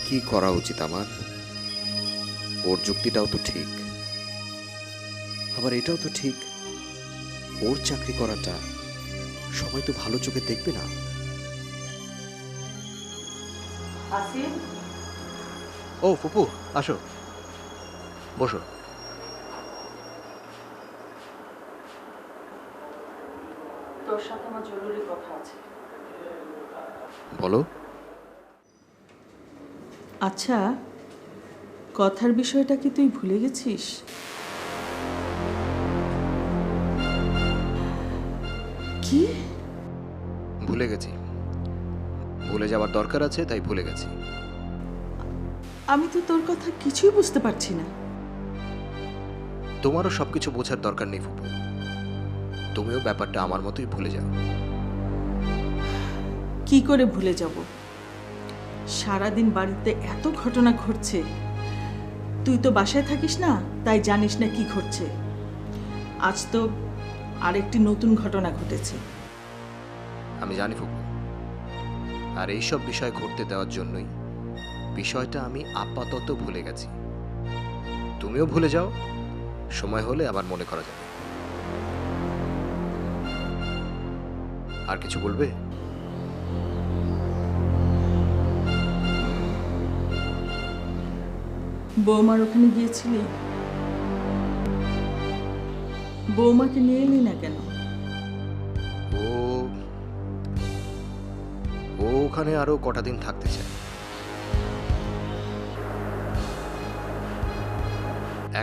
কি করা উচিত আমার? ওর যুক্তিটাও তো ঠিক, আবার এটাও তো ঠিক, ওর চাকরি করাটা সবাই তো ভালো চোখে দেখবে না। আসিফ, ও ফুপু, আসো, বসো। তোর সাথে আমার জরুরি কথা আছে। বলো। আচ্ছা, কথার বিষয়টা কি তুই ভুলে গেছিস? কি? ভুলে গেছি, ভুলে যাওয়ার দরকার আছে তাই ভুলে গেছি। আমি তো তোর কথা কিছুই বুঝতে পারছি না। তোমারও সবকিছু বোঝার দরকার নেই ফুপু, তুমিও ব্যাপারটা আমার মতোই ভুলে যাও। কি করে ভুলে যাব? সারাদিন বাড়িতে এত ঘটনা ঘটছে, তুই তো বাসায় থাকিস না, তাই জানিস না কি ঘটছে। আজ তো আরেকটি নতুন ঘটনা ঘটেছে। আমি জানি ফুপু, আর এইসব বিষয় ঘটতে দেওয়ার জন্যই বিষয়টা আমি আপাতত ভুলে গেছি। তুমিও ভুলে যাও, সময় হলে আবার মনে করা যাবে। আর কিছু বলবে? বৌমার ওখানে গিয়েছিলি? বৌমাকে নিয়ে এলি না কেন? ও ও ওখানে আরো কটা দিন থাকতে চায়।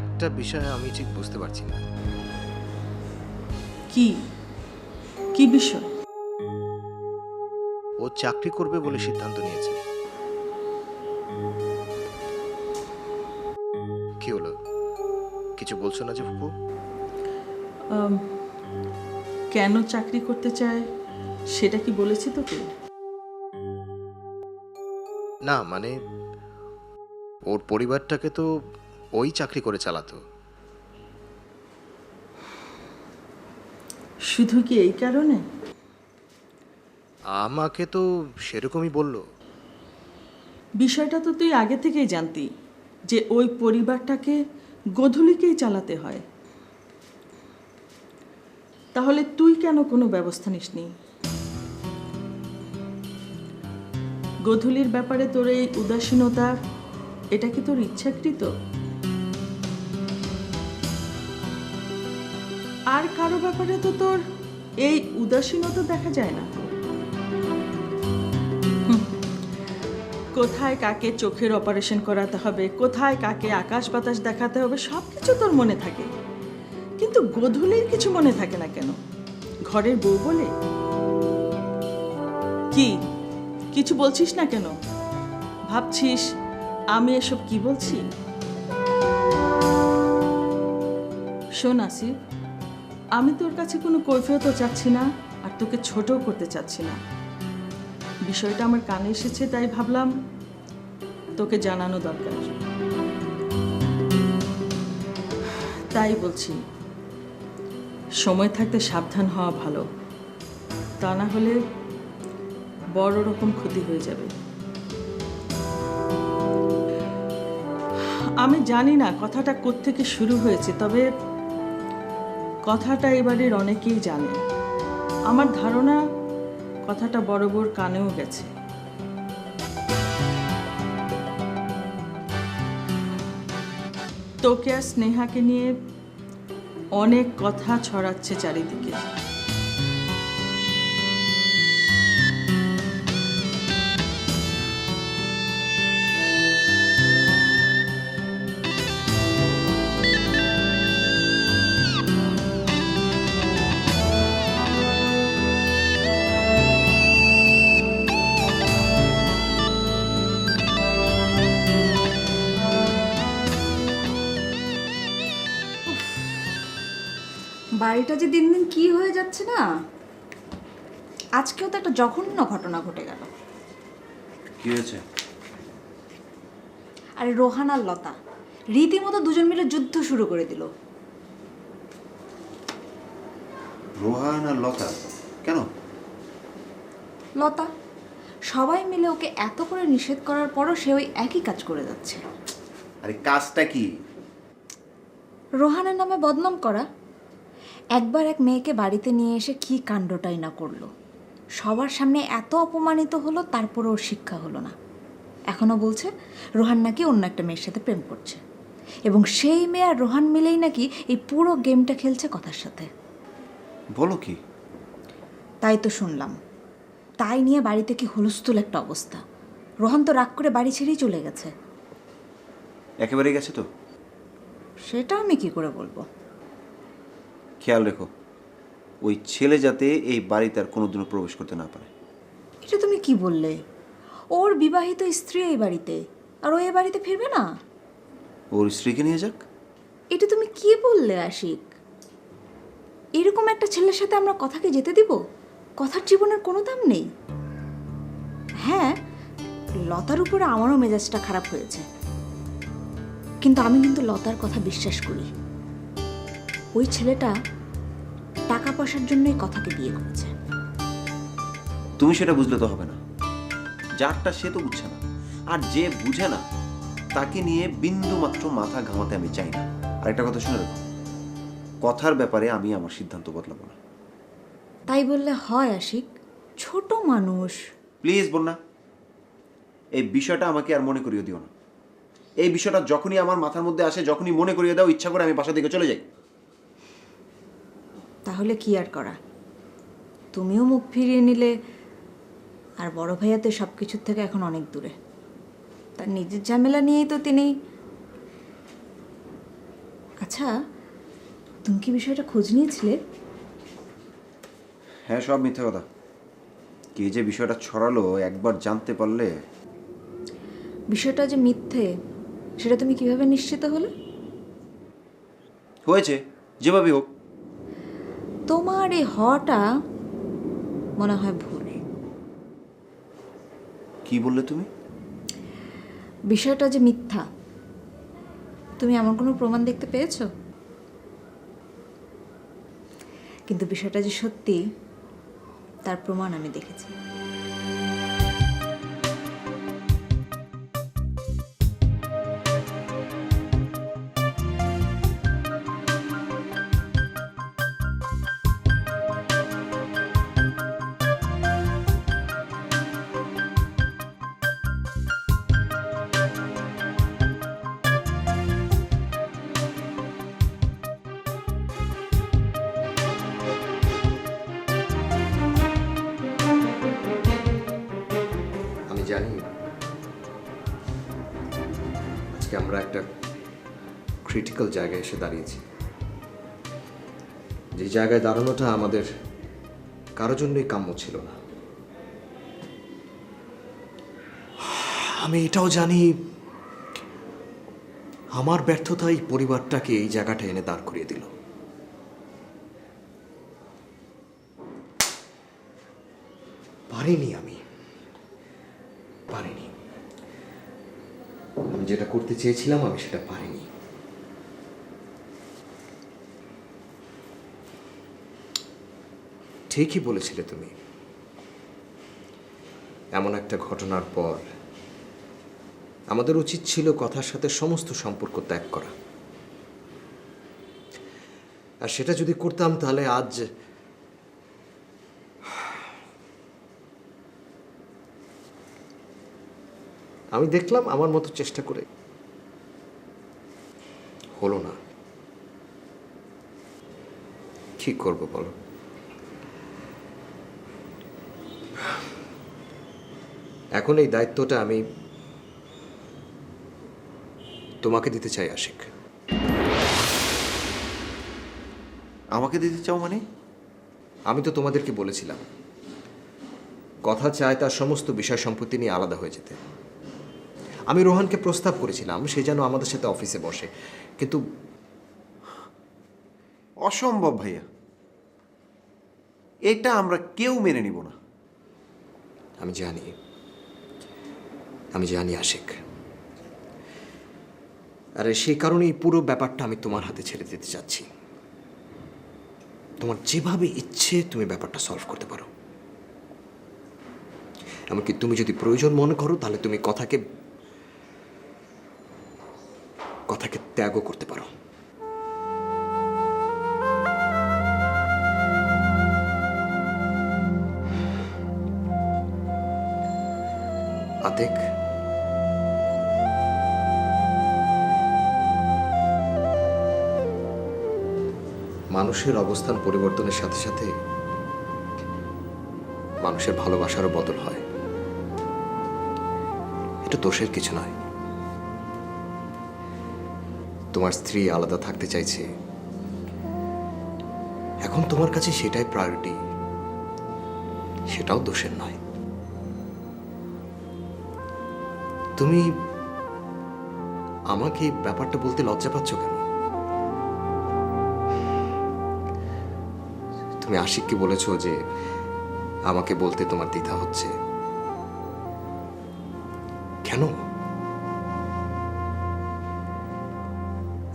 একটা বিষয় আমি ঠিক বুঝতে পারছি না। কি কি বিষয়? ও চাকরি করবে বলে সিদ্ধান্ত নিয়েছে। কি হলো, কিছু বলছো না যে ফুপু? আম, কেন চাকরি করতে চায় সেটা কি বলেছি তোকে? না মানে, ওর পরিবারটাকে তো ওই চাকরি করে চালাতো। শুধু কি এই কারণে? আমাকে তো সেরকমই বললো। বিষয়টা তো তুই আগে থেকেই জানতি যে ওই পরিবারটাকে গোধূলিকেই চালাতে হয়। তাহলে তুই কেন কোনো ব্যবস্থা নিসনি? গোধূলির ব্যাপারে তোর এই উদাসীনতা, এটা কি তোর ইচ্ছাকৃত? আর কারো ব্যাপারে তো তোর এই উদাসীনতা দেখা যায় না। কোথায় কাকে চোখের অপারেশন করাতে হবে, কোথায় কাকে আকাশ বাতাস দেখাতে হবে, সব কিছু তোর মনে থাকে, কিন্তু গোধূলির কিছু মনে থাকে না কেন? ঘরের বউ বলে? কি কিছু বলছিস না কেন? ভাবছিস আমি এসব কি বলছি? শোন আসিফ, আমি তোর কাছে কোনো কৈফিয়তও চাচ্ছি না, আর তোকে ছোটও করতে চাচ্ছি না। বিষয়টা আমার কানে এসেছে তাই ভাবলাম তোকে জানানো দরকার। তাই বলছি, সময় থাকতে সাবধান হওয়া ভালো, তা না হলে বড় রকম ক্ষতি হয়ে যাবে। আমি জানি না কথাটা কোত্থেকে শুরু হয়েছে, তবে কথাটা এবারের অনেকেই জানে। আমার ধারণা কথাটা বড় বড় কানেও গেছে। তোকে আর স্নেহাকে নিয়ে অনেক কথা ছড়াচ্ছে চারিদিকে। বাড়িটা যে দিন দিন কি হয়ে যাচ্ছে না। আজকেও তো একটা জঘন্য ঘটনা ঘটে গেল। কি হয়েছে? আরে রোহান আর লতা রীতিমতো দুজন মিলে যুদ্ধ শুরু করে দিল। রোহান আর লতা? কেন? লতা সবাই মিলে ওকে এত করে নিষেধ করার পরও সে ওই একই কাজ করে যাচ্ছে। আরে কাজটা কি? রোহানের নামে বদনাম করা। একবার এক মেয়েকে বাড়িতে নিয়ে এসে কি কাণ্ডটাই না করলো, সবার সামনে এত অপমানিত হলো, তারপরে ওর শিক্ষা হলো না। এখনও বলছে রোহান নাকি অন্য একটা মেয়ের সাথে প্রেম করছে, এবং সেই মেয়ে আর রোহান মিলেই নাকি এই পুরো গেমটা খেলছে কথার সাথে। বলো কি? তাই তো শুনলাম। তাই নিয়ে বাড়িতে কি হুলস্থুল একটা অবস্থা। রোহান তো রাগ করে বাড়ি ছেড়েই চলে গেছে। একেবারেই গেছে তো? সেটা আমি কি করে বলবো। খেয়াল রেখো ওই ছেলে যাতে এই বাড়িতে আর কোনোদিনও প্রবেশ করতে না পারে। এটা তুমি কি বললে? ওর বিবাহিত স্ত্রী এই বাড়িতে, আর ও এ বাড়িতে ফিরবে না? ওর স্ত্রীকে নিয়ে যাক। এটা তুমি কি বললে আশিক? এরকম একটা ছেলের সাথে আমরা কথাকে যেতে দিব? কথার জীবনের কোনো দাম নেই। হ্যাঁ, লতার উপরে আমারও মেজাজটা খারাপ হয়েছে, কিন্তু আমি কিন্তু লতার কথা বিশ্বাস করি। ওই ছেলেটা টাকা পয়সার জন্যই কথাকে বিয়ে করেছে। তুমি সেটা বুঝলে তো হবে না। যারটা সে তো বুঝছে না, আর যে বুঝে না তাকে নিয়ে বিন্দু মাত্র মাথা ঘামাতে আমি চাই না। আর একটা কথা শুনে রাখো, কথার ব্যাপারে আমি আমার সিদ্ধান্ত বদলাবো না। তাই বললে হয় আশিক? ছোট মানুষ। প্লিজ বন্যা, এই বিষয়টা আমাকে আর মনে করিয়ে দিও না। এই বিষয়টা যখনই আমার মাথার মধ্যে আসে, যখনই মনে করিয়ে দাও, ইচ্ছা করে আমি বাসা থেকে চলে যাই। তাহলে কি আর করা? তুমিও মুখ ফিরিয়ে নিলে, আর বড় ভাইয়া তো সব কিছুর থেকে এখন অনেক দূরে। তার নিজের ঝামেলা নিয়েই তো তিনি। আচ্ছা, তুমি কি বিষয়টা খোঁজ নিয়েছিলে? হ্যাঁ, সব মিথ্যা কথা। কে যে বিষয়টা ছড়ালো একবার জানতে পারলে। বিষয়টা যে মিথ্যে সেটা তুমি কিভাবে নিশ্চিত হলে? হয়েছে যেভাবে হোক। তোমার এই হওয়াটা মনে হয় ভুল। কি বললে তুমি? বিষয়টা যে মিথ্যা, তুমি এমন কোনো প্রমাণ দেখতে পেয়েছো? কিন্তু বিষয়টা যে সত্যি তার প্রমাণ আমি দেখেছি। আমি জানি আজকে আমরা একটা ক্রিটিক্যাল জায়গায় এসে দাঁড়িয়েছি, যে জায়গায় দাঁড়ানোটা আমাদের কারোর জন্যই কাম্য ছিল না। আমি এটাও জানি আমার ব্যর্থতাই পরিবারটাকে এই জায়গাটা এনে দাঁড় করিয়ে দিল। পারিনি, আমি যেটা করতে চেয়েছিলাম আমি সেটা পারিনি। ঠিকই বলেছিলে তুমি। এমন একটা ঘটনার পর আমাদের উচিত ছিল কথার সাথে সমস্ত সম্পর্ক ত্যাগ করা, আর সেটা যদি করতাম তাহলে আজ আমি দেখলাম আমার মতো চেষ্টা করে হলো না। কি করব বলো? এখন এই দায়িত্বটা আমি তোমাকে দিতে চাই আশিক। আমাকে দিতে চাও মানে? আমি তো তোমাদেরকে বলেছিলাম কথা চায় তার সমস্ত বিষয় সম্পত্তি নিয়ে আলাদা হয়ে যেতে। আমি রোহানকে প্রস্তাব করেছিলাম সে যেন আমাদের সাথে অফিসে বসে, কিন্তু অসম্ভব ভাইয়া, এটা আমরা কেউ মেনে নিব না। আমি জানি আশিক, আরে সেই কারণেই পুরো ব্যাপারটা আমি তোমার হাতে ছেড়ে দিতে চাচ্ছি। তোমার যেভাবে ইচ্ছে তুমি ব্যাপারটা সলভ করতে পারো। এমনকি তুমি যদি প্রয়োজন মনে করো তাহলে তুমি কথাকে ত্যাগও করতে পারো। আতিক, মানুষের অবস্থান পরিবর্তনের সাথে সাথে মানুষের ভালোবাসারও বদল হয়। এটা দোষের কিছু নয়। তোমার স্ত্রী আলাদা থাকতে চাইছে, এখন তোমার কাছে সেটাই প্রায়োরিটি, সেটাও দোষের নয়। তুমি আমাকে এই ব্যাপারটা বলতে লজ্জা পাচ্ছ কেন? তুমি আশিককে বলেছো যে আমাকে বলতে তোমার দ্বিধা হচ্ছে, কেন?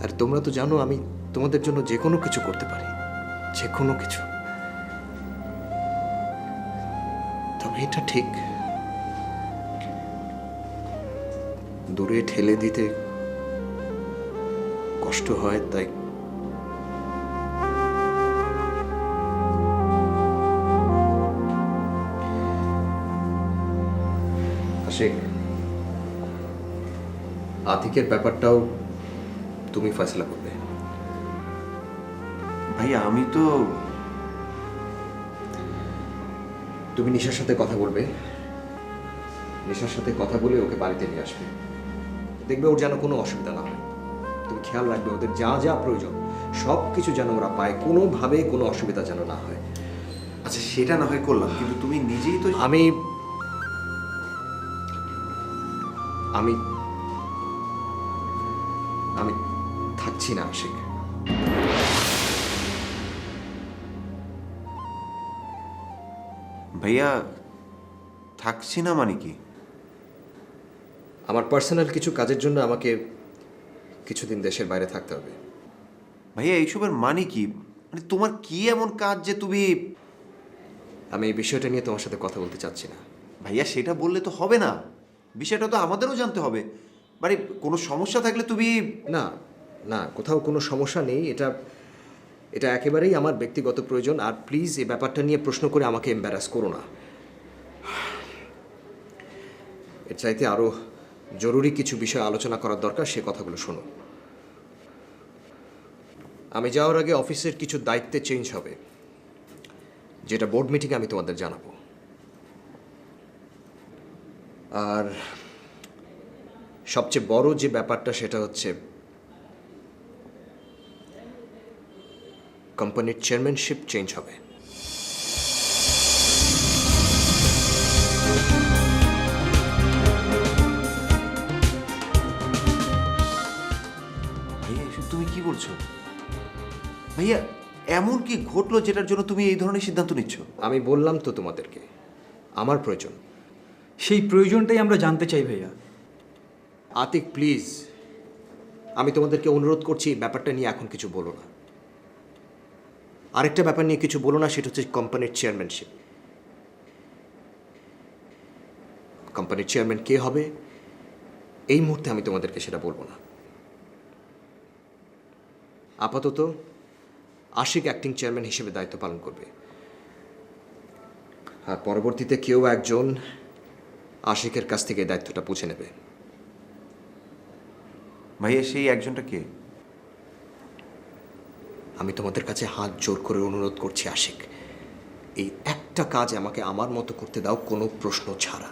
আর তোমরা তো জানো আমি তোমাদের জন্য যে কোনো কিছু করতে পারি, যে কোনো কিছু। তবে এটা ঠিক, দূরে ঠেলে দিতে কষ্ট হয়, তাই আশিক, আতিকের ব্যাপারটাও তুমি ফয়সালা করবে। ভাইয়া আমি তো তুমি নিশার সাথে কথা বলবে, নিশার সাথে কথা বলে ওকে বাড়িতে নিয়ে আসবে। দেখবে ওর যেন কোনো অসুবিধা না হয়। তুমি খেয়াল রাখবে ওদের যা যা প্রয়োজন সব কিছু যেন ওরা পায়, কোনোভাবে কোনো অসুবিধা যেন না হয়। আচ্ছা সেটা না হয় করলাম, কিন্তু তুমি নিজেই তো আমি আমি আমি থাকছি না আশিক। ভাইয়া থাকছি না মানে কি? আমার পার্সোনাল কিছু কাজের জন্য আমাকে কিছুদিন দেশের বাইরে থাকতে হবে। ভাইয়া এইসবের মানে কি? মানে তোমার কি এমন কাজ যে তুমি? আমি এই বিষয়টা নিয়ে তোমার সাথে কথা বলতে চাচ্ছি না। ভাইয়া সেটা বললে তো হবে না, বিষয়টা তো আমাদেরও জানতে হবে। মানে কোনো সমস্যা থাকলে তুমি না না, কোথাও কোনো সমস্যা নেই। এটা এটা একেবারেই আমার ব্যক্তিগত প্রয়োজন। আর প্লিজ এই ব্যাপারটা নিয়ে প্রশ্ন করে আমাকে এম্বারাস করো না। এর চাইতে আরও জরুরি কিছু বিষয় আলোচনা করার দরকার, সে কথাগুলো শোনো। আমি যাওয়ার আগে অফিসের কিছু দায়িত্বে চেঞ্জ হবে, যেটা বোর্ড মিটিংয়ে আমি তোমাদের জানাবো। আর সবচেয়ে বড় যে ব্যাপারটা সেটা হচ্ছে কোম্পানির চেয়ারম্যানশিপ চেঞ্জ হবে। ভাইয়া এসব তুমি কি বলছো? ভাইয়া এমন কি ঘটলো যেটার জন্য তুমি এই ধরনের সিদ্ধান্ত নিচ্ছ? আমি বললাম তো তোমাদেরকে আমার প্রয়োজন। সেই প্রয়োজনটাই আমরা জানতে চাই ভাইয়া। আতিক প্লিজ, আমি তোমাদেরকে অনুরোধ করছি এই ব্যাপারটা নিয়ে এখন কিছু বলো না। আরেকটা ব্যাপার নিয়ে কিছু বলো না, সেটা হচ্ছে কোম্পানির চেয়ারম্যানশিপ। কোম্পানির চেয়ারম্যান কে হবে এই মুহূর্তে আমি তোমাদেরকে সেটা বলবো না। আপাতত আশিক অ্যাক্টিং চেয়ারম্যান হিসেবে দায়িত্ব পালন করবে, আর পরবর্তীতে কেউ একজন আশিকের কাছ থেকে এই দায়িত্বটা বুঝে নেবে। ভাইয়া সেই একজনটা কে? আমি তোমাদের কাছে হাত জোর করে অনুরোধ করছি আশিক, এই একটা কাজ আমাকে আমার মতো করতে দাও, কোনো প্রশ্ন ছাড়া।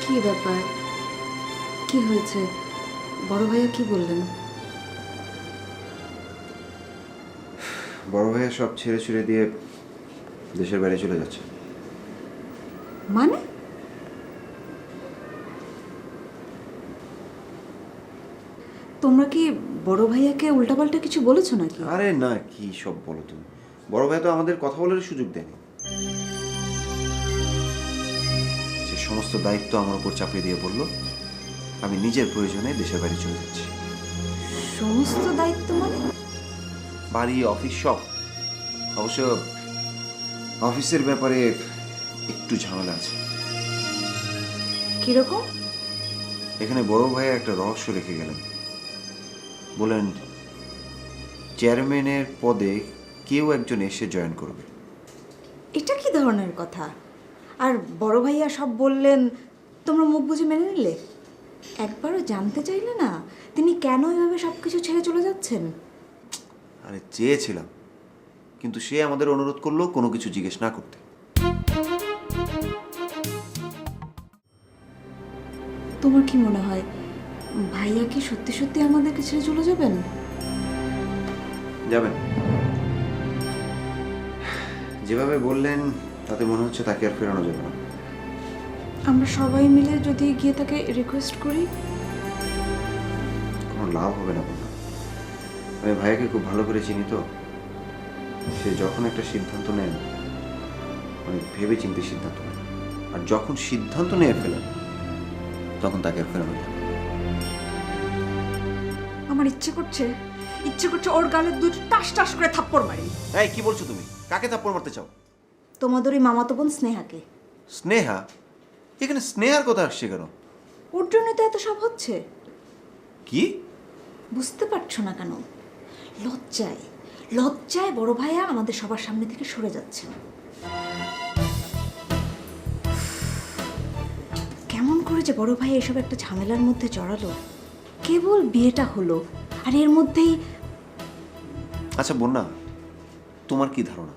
কি ব্যাপার? কি হয়েছে? বড় ভাইয়া কি বললেন? বড় ভাইয়া সব ছেড়ে ছুড়ে দিয়ে দেশের বাইরে চলে যাচ্ছে। মানে তোমরা কি বড় ভাইয়াকে উল্টাপাল্টা কিছু বলেছো নাকি? আরে না, কি সব বলো তুমি। বড় ভাই তো আমাদের কথা বলার সুযোগ দেয়নি। যে সমস্ত দায়িত্ব আমার উপর চাপিয়ে দিয়ে বলল আমি নিজের প্রয়োজনে দেশের বাইরে চলে যাচ্ছি। সমস্ত দায়িত্ব মানে? বাড়ি, অফিস সব। অবশ্য অফিসের ব্যাপারে একটু ঝামেলা আছে। কিরকম? এখানে বড় ভাই একটা রহস্য রেখে গেলেন। বলেন চেয়ারম্যানের পদে কেউ একজন এসে জয়েন করবে। এটা কি ধরনের কথা? আর বড় ভাইয়া সব বললেন, তোমরা মুখ বুঝে মেনে নিলে? একবারও জানতে চাইলে না তিনি কেন এভাবে সব কিছু ছেড়ে চলে যাচ্ছেন? আরে চেয়েছিলাম, কিন্তু সে আমাদের অনুরোধ করলো কোনো কিছু জিজ্ঞেস না করতে। তোমার কি মনে হয় ভাইয়া কি সত্যি সত্যি আমাদেরকে ছেড়ে চলে যাবেন? যাবেন। যেভাবে বললেন তাতে মনে হচ্ছে তাকে আর ফেরানো যাবে না। আমরা সবাই মিলে যদি গিয়ে তাকে রিকোয়েস্ট করি? কোনো লাভ হবে না বললাম। আমি ভাইয়াকে খুব ভালো করে চিনি তো। সে যখন একটা সিদ্ধান্ত নেন অনেক ভেবে চিন্তে সিদ্ধান্ত নেন, আর যখন সিদ্ধান্ত নিয়ে ফেলেন তখন তাকে আর ফেরানো যাবে না। আমার ইচ্ছে করছে ওর গালে দুটো টাস টাস করে থাপ্পড় মারি। এই কি বলছো তুমি? কাকে থাপ্পড় মারতে চাও? তোমাদের ওই মামাতো বোন স্নেহাকে। স্নেহা? এখানে স্নেহার কথা আসছে কেন? ওর জন্য তো এত সব হচ্ছে। কি বুঝতে পারছো না কেন? লজ্জায় বড় ভাইয়া আমাদের সবার সামনে থেকে সরে যাচ্ছে। কেমন করে যে বড় ভাই এসব একটা ঝামেলার মধ্যে জড়ালো। কেবল বিয়েটা হলো আর এর মধ্যেই। আচ্ছা বন্যা, তোমার কি ধারণা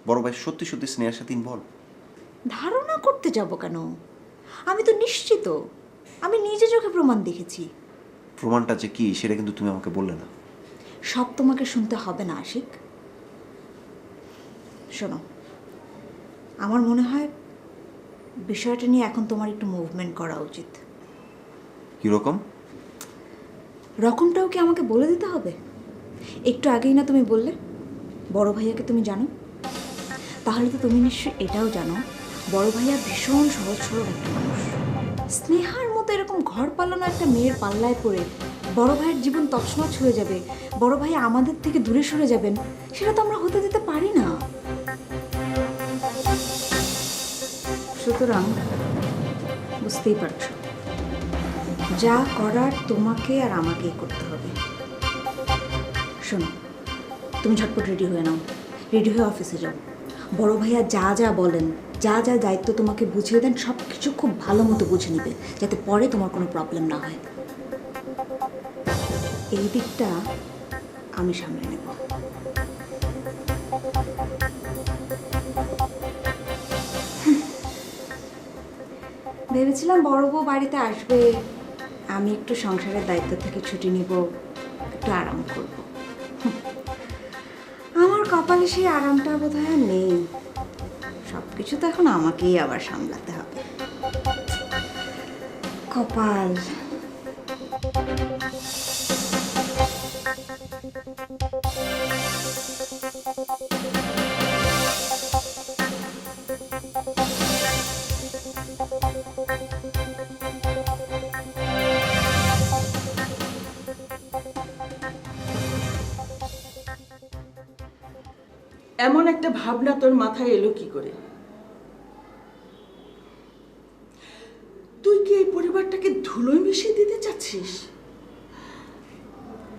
বড় ভাই সত্যি সত্যি স্নেহার সাথে ইনভলভ? ধারণা করতে যাব কেন? আমি তো নিশ্চিত, আমি নিজে চোখে প্রমাণ দেখেছি। প্রমাণটা যে কি সেটা কিন্তু তুমি আমাকে বললে না। সব তোমাকে শুনতে হবে না আশিক। শোনো, আমার মনে হয় বিষয়টা নিয়ে এখন তোমার একটু মুভমেন্ট করা উচিত। কিরকম? রকমটাও কি আমাকে বলে দিতে হবে? একটু আগেই না তুমি বললে বড় ভাইয়াকে তুমি জানো, তাহলে তো তুমি নিশ্চয়ই এটাও জানো বড় ভাইয়া ভীষণ সহজ সরল একটা মানুষ। স্নেহার মতো এরকম ঘর পালানো একটা মেয়ের পাল্লায় পড়ে বড় ভাইয়ের জীবন তছনছ হয়ে যাবে, বড় ভাই আমাদের থেকে দূরে সরে যাবেন, সেটা তো আমরা হতে দিতে পারি না। সুতরাং বুঝতেই পারছো, যা করার তোমাকে আর আমাকেই করতে হবে। শোনো, তুমি ঝটপট রেডি হয়ে নাও, রেডি হয়ে অফিসে যাও। বড় ভাইয়া যা যা বলেন, যা যা দায়িত্ব তোমাকে বুঝিয়ে দেন, সব কিছু খুব ভালো মতো বুঝে নিবে, যাতে পরে তোমার কোনো প্রবলেম না হয়। এই দিকটা আমি সামলে নেব। ভেবেছিলাম বড় বউ বাড়িতে আসবে, আমি একটু সংসারের দায়িত্ব থেকে ছুটি নিব, একটু আরাম করব। আমার কপালে সেই আরামটা বোধহয় আর নেই। সব কিছু তো এখন আমাকেই আবার সামলাতে হবে। কপাল। এমন একটা ভাবনা তোর মাথায় এলো কি করে? তুই কি এই পরিবারটাকে ধুলোয় মিশিয়ে দিতে চাচ্ছিস?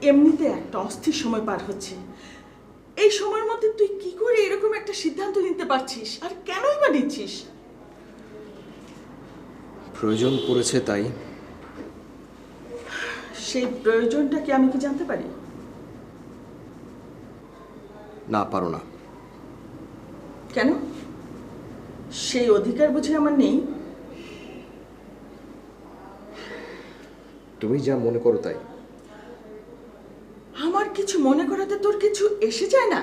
এমনিতে একটা অস্থির সময় পার হচ্ছে, এই সময়ের মধ্যে তুই কি করে এরকম একটা সিদ্ধান্ত নিতে পারছিস, আর কেনই বা নিচ্ছিস? প্রয়োজন পড়েছে তাই। সেই প্রয়োজনটা কি আমি কি জানতে পারি? না, পারো না। কেন? সেই অধিকার বুঝি আমার নেই? তুমি যা মনে করো তাই। আমার কিছু মনে করাতে তোর কিছু এসে যায় না?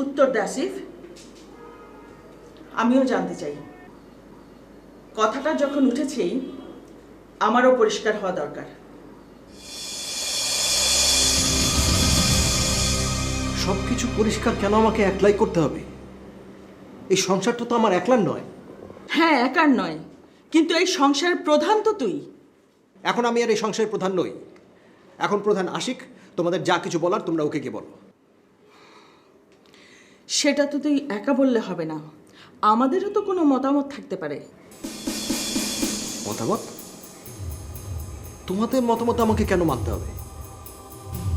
উত্তর দে আসিফ। আমিও জানতে চাই। কথাটা যখন উঠেছেই আমারও পরিষ্কার হওয়া দরকার। সবকিছু পরিষ্কার কেন আমাকে একলাই করতে হবে? এই সংসারটা তো আমার একলার নয়। হ্যাঁ, একার নয়, কিন্তু এই সংসারের প্রধান তো তুই। এখন আমি আর এই সংসারের প্রধান নই। এখন প্রধান আশিক। তোমাদের যা কিছু বলার তোমরা ওকে গিয়ে বলো। সেটা তো তুই একা বললে হবে না, আমাদেরও তো কোনো মতামত থাকতে পারে। মতামত? তোমাদের মতামত আমাকে কেন মানতে হবে?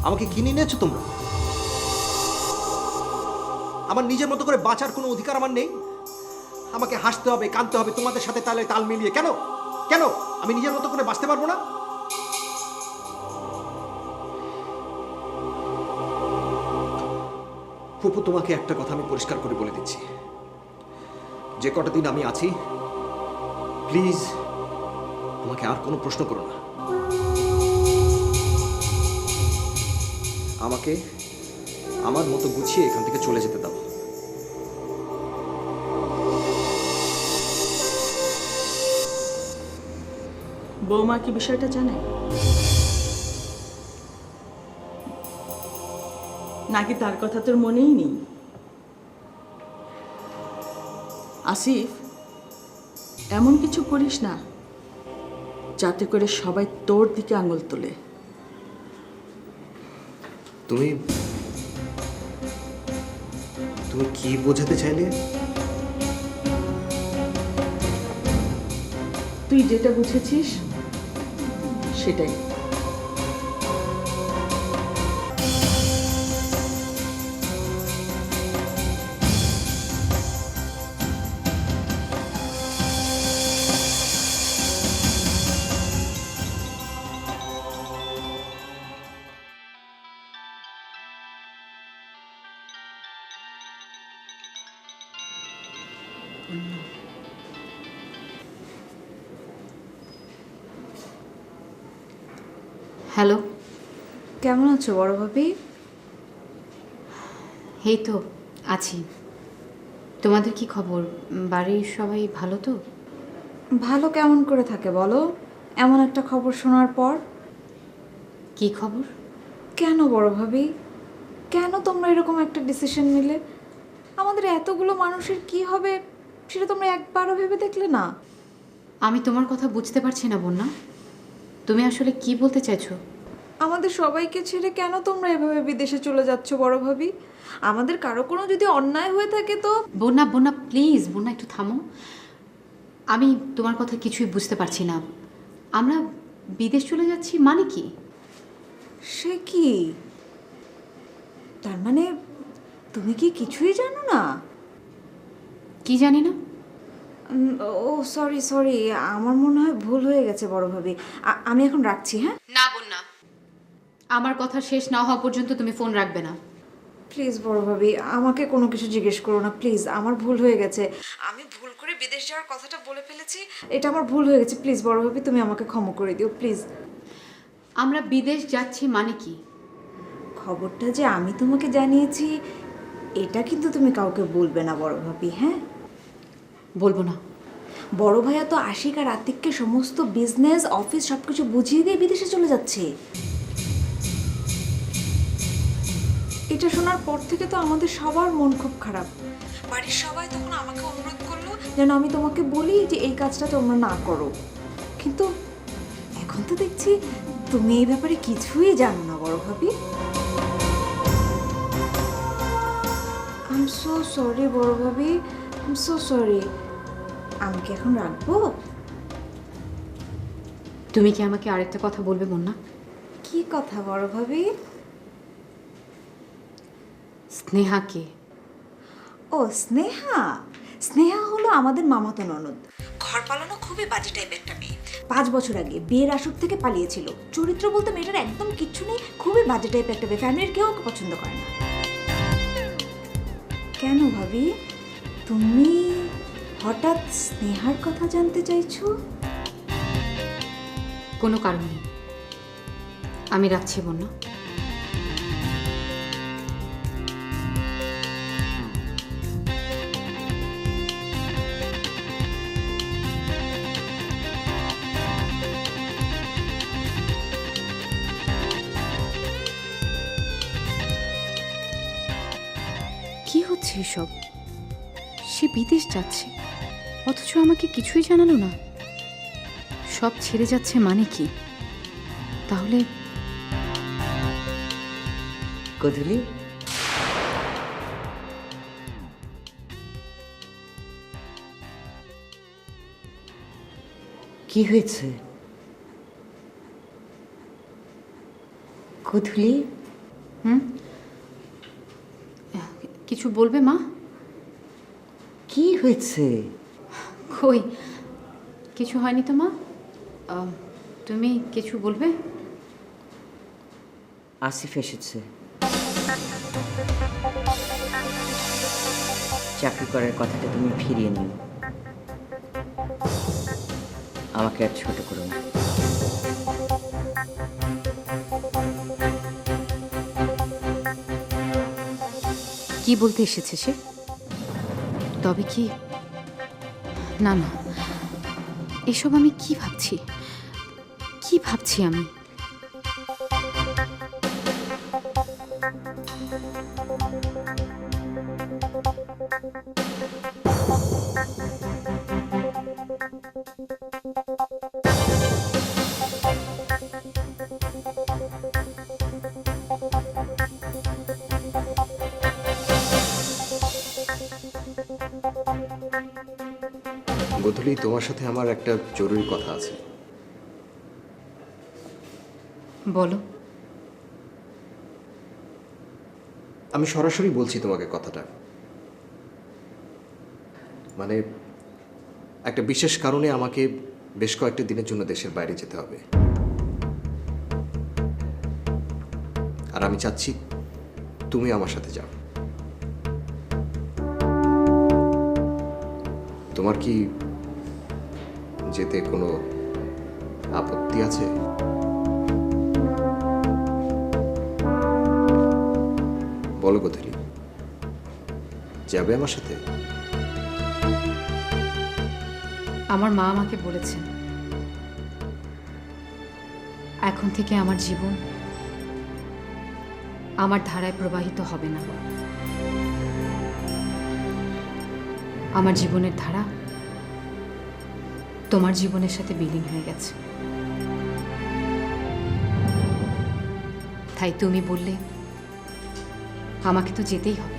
আমাকে কিনে নিয়েছো তোমরা? আমার নিজের মতো করে বাঁচার কোনো অধিকার আমার নেই? আমাকে হাসতে হবে, কাঁদতে হবে তোমাদের সাথে তালে তাল মিলিয়ে? কেন কেন আমি নিজের মতো করে বাঁচতে পারবো না? ফুপু, তোমাকে একটা কথা আমি পরিষ্কার করে বলে দিচ্ছি, যে কটা দিন আমি আছি প্লিজ আমাকে আর কোনো প্রশ্ন করো না। আমাকে আমার মতো গুছিয়ে এখান থেকে চলে যেতে দাও। বৌমা কি বিষয়টা জানে, নাকি তার কথা তোর মনেই নেই? আসিফ, এমন কিছু করিস না যাতে করে সবাই তোর দিকে আঙুল তোলে। তুমি তুমি কি বোঝাতে চাইলে? তুই যেটা বুঝেছিস সেটাই। হ্যালো, কেমন আছো বড় ভাবি? এই তো আছি। তোমাদের কি খবর? বাড়ির সবাই ভালো তো? ভালো কেমন করে থাকে বলো, এমন একটা খবর শোনার পর? কি খবর? কেন বড় ভাবি, কেন তোমরা এরকম একটা ডিসিশন নিলে? আমাদের এতগুলো মানুষের কি হবে সেটা তোমরা একবারও ভেবে দেখলে না? আমি তোমার কথা বুঝতে পারছি না বন্যা। তুমি আসলে কি বলতে চাইছো? আমাদের সবাইকে ছেড়ে কেন তোমরা এভাবে বিদেশে চলে যাচ্ছ বড় ভাবি? আমাদের কারো কোনো যদি অন্যায় হয়ে থাকে তো? বন্যা বন্যা প্লিজ, বন্যা একটু থামো। আমি তোমার কথা কিছুই বুঝতে পারছি না। আমরা বিদেশ চলে যাচ্ছি মানে কি? সে কি, তার মানে তুমি কি কিছুই জানো না? কি জানি না। ও সরি সরি, আমার মনে হয় ভুল হয়ে গেছে বড় ভাবি। আমি এখন রাখছি। হ্যাঁ না বন্যা, আমার কথা শেষ না হওয়া পর্যন্ত তুমি ফোন রাখবে না। প্লিজ বড় ভাবি, আমাকে কোনো কিছু জিজ্ঞেস করো না প্লিজ। আমার ভুল হয়ে গেছে, আমি ভুল করে বিদেশ যাওয়ার কথাটা বলে ফেলেছি, এটা আমার ভুল হয়ে গেছে। প্লিজ বড় ভাবি, তুমি আমাকে ক্ষমা করে দিও প্লিজ। আমরা বিদেশ যাচ্ছি মানে কি? খবরটা যে আমি তোমাকে জানিয়েছি এটা কিন্তু তুমি কাউকে বলবে না বড় ভাবি। হ্যাঁ বলবো না। বড় ভাইয়া তো আশিক আর আতিককে সমস্ত বিজনেস অফিস সবকিছু বুঝিয়ে দিয়ে বিদেশে চলে যাচ্ছে। এটা শোনার পর থেকে তো আমাদের সবার মন খুব খারাপ। বাড়ির সবাই তখন আমাকে অনুরোধ করলো যেন আমি তোমাকে বলি যে এই কাজটা তোমরা না করো, কিন্তু এখন তো দেখছি তুমি এই ব্যাপারে কিছুই জানো না বড় ভাবি। আই এম সো সরি বড় ভাবি, আই এম সো সরি। আমি কি এখন রাখবো? তুমি কি আমাকে আরেকটা কথা বলবে বন্যা? কি কথা বড় ভাবি? স্নেহাকে। ও স্নেহা, স্নেহা হলো আমাদের মামাতো ননদ। ঘর পালানো খুবই বাজে টাইপের একটা মেয়ে। 5 বছর আগে বিয়ের আসর থেকে পালিয়েছিল। চরিত্র বলতে মেয়েটার একদম কিচ্ছু নেই, খুবই বাজে টাইপের একটা মেয়ে। ফ্যামিলির কেউ ওকে পছন্দ করে না। কেন ভাবি, তুমি হঠাৎ স্নেহার কথা জানতে চাইছো? কোনো কারণ নেই। আমি রাখছি বন্যা। এসব? সে বিদেশ যাচ্ছে, অথচ আমাকে কিছুই জানালো না। সব ছেড়ে যাচ্ছে মানে কি? তাহলে গধূলি, কি হয়েছে? গধূলি, কিছু বলবে মা? কি হয়েছে? কই, কিছু হয়নি তো মা। তুমি কিছু বলবে? আসিফ এসেছে। চাকরি করার কথাটা তুমি ফিরিয়ে নিও। আমাকে আর ছোট করো না। কি বলতে এসেছে সে? তবে কি? না না, এসব আমি কি ভাবছি, কি ভাবছি আমি? গধূলি, তোমার সাথে আমার একটা জরুরি কথা আছে। বলো। আমি সরাসরি বলছি তোমাকে কথাটা। মানে একটা বিশেষ কারণে আমাকে বেশ কয়েকটা দিনের জন্য দেশের বাইরে যেতে হবে, আর আমি চাচ্ছি তুমি আমার সাথে যাও। তোমার কি যেতে কোনো আপত্তি আছে? বলো গধূলি, যাবে আমার সাথে? আমার মা আমাকে বলেছেন এখন থেকে আমার জীবন আমার ধারায় প্রবাহিত হবে না। আমার জীবনের ধারা তোমার জীবনের সাথে বিলীন হয়ে গেছে। তাই তুমি বললে আমাকে তো যেতেই হবে।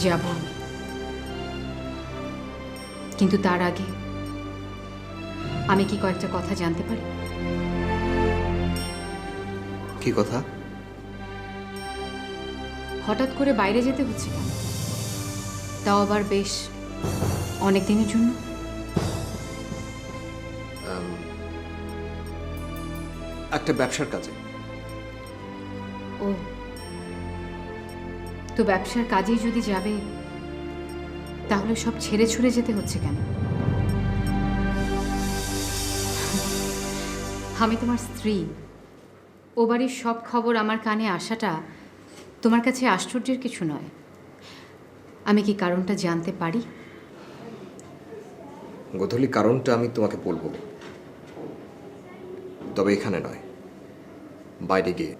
যাব আমি, কিন্তু তার আগে আমি কি কয়েকটা কথা জানতে পারি? কি কথা? হঠাৎ করে বাইরে যেতে হচ্ছে কেন? তাও আবার বেশ অনেক দিনের জন্য। একটা ব্যবসার কাজে। ও, তো ব্যবসার কাজেই যদি যাবে তাহলে সব ছেড়ে ছুড়ে যেতে হচ্ছে কেন? আমি তোমার স্ত্রী, ও বাড়ির সব খবর আমার কানে আসাটা তোমার কাছে আশ্চর্যের কিছু নয়। আমি কি কারণটা জানতে পারি? গধূলি, কারণটা আমি তোমাকে বলবো, তবে এখানে নয়, বাইরে গিয়ে।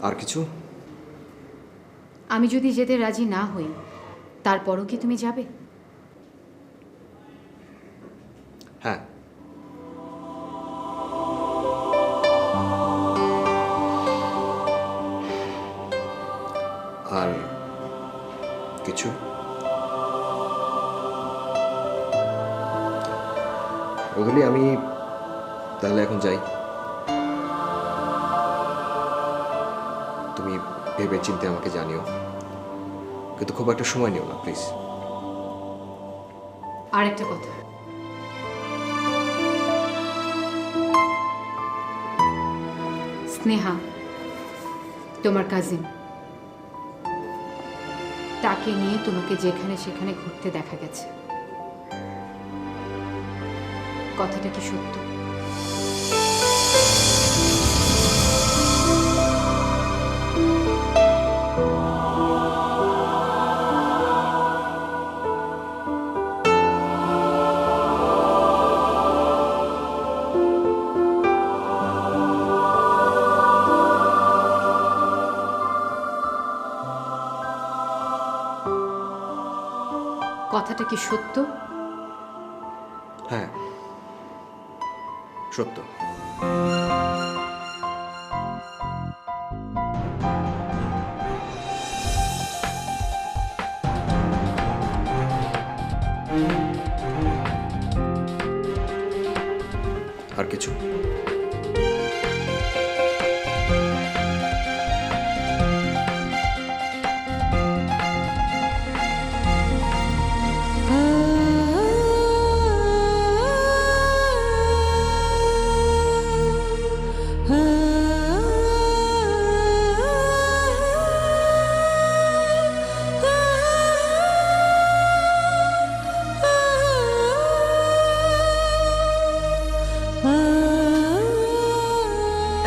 আর কিছু? আমি যদি যেতে রাজি না হই তারপরও কি তুমি যাবে? হ্যাঁ। আর কিছু? গধূলি, আমি তাহলে এখন যাই। তুমি ভেবে চিন্তে আমাকে জানিও, কিন্তু খুব একটা সময় নিও না প্লিজ। আর একটা কথা, স্নেহা তোমার কাজিন, তাকে নিয়ে তোমাকে যেখানে সেখানে ঘুরতে দেখা গেছে। কথাটা কি সত্য? কথাটা কি সত্য? হ্যাঁ, সত্য। আর কিছু?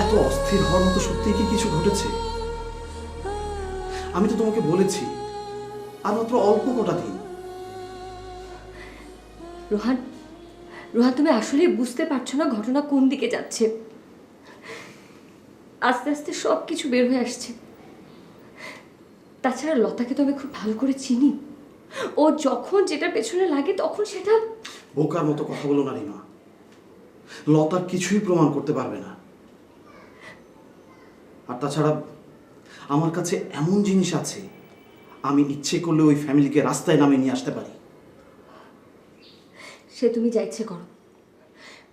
এত অস্থির হওয়ার মতো সত্যি কি কিছু ঘটেছে? আমি তো তোমাকে বলেছি আর মাত্র অল্প কটা দিন। রোহান, রোহান, তুমি আসলেই বুঝতে পারছো না ঘটনা কোন দিকে যাচ্ছে। আস্তে আস্তে সব কিছু বের হয়ে আসছে। তাছাড়া লতাকে তো আমি খুব ভালো করে চিনি। ও যখন যেটা পেছনে লাগে তখন সেটা... বোকার মতো কথা বলো না রিমা। লতার কিছুই প্রমাণ করতে পারবে না। আর তাছাড়া আমার কাছে এমন জিনিস আছে, আমি ইচ্ছে করলে ওই ফ্যামিলিকে রাস্তায় নামিয়ে নিয়ে আসতে পারি। সে তুমি যা ইচ্ছে করো,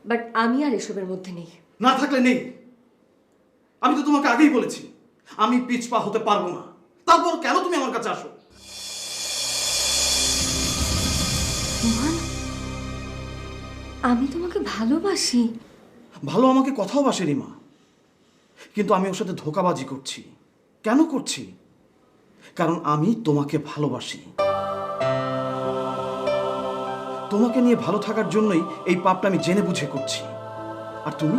বাট আমি আর এসবের মধ্যে নেই। না থাকলে নেই। আমি তো তোমাকে আগেই বলেছি আমি পিছপা হতে পারবো না। তারপর কেন তুমি আমার কাছে আসো? রোহান, আমি তোমাকে ভালোবাসি। ভালো আমাকে কথাও বাসে রিমা, কিন্তু আমি ওর সাথে ধোঁকাবাজি করছি। কেন করছি? কারণ আমি তোমাকে ভালোবাসি। তোমাকে নিয়ে ভালো থাকার জন্যই এই পাপটা আমি জেনে বুঝে করছি। আর তুমি?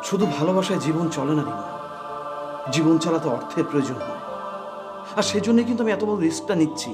শুধু ভালোবাসায় জীবন চলে না রিমা, জীবন চালাতে অর্থের প্রয়োজন হয়। আর সেজন্যই কিন্তু আমি এত বড় রিস্কটা নিচ্ছি।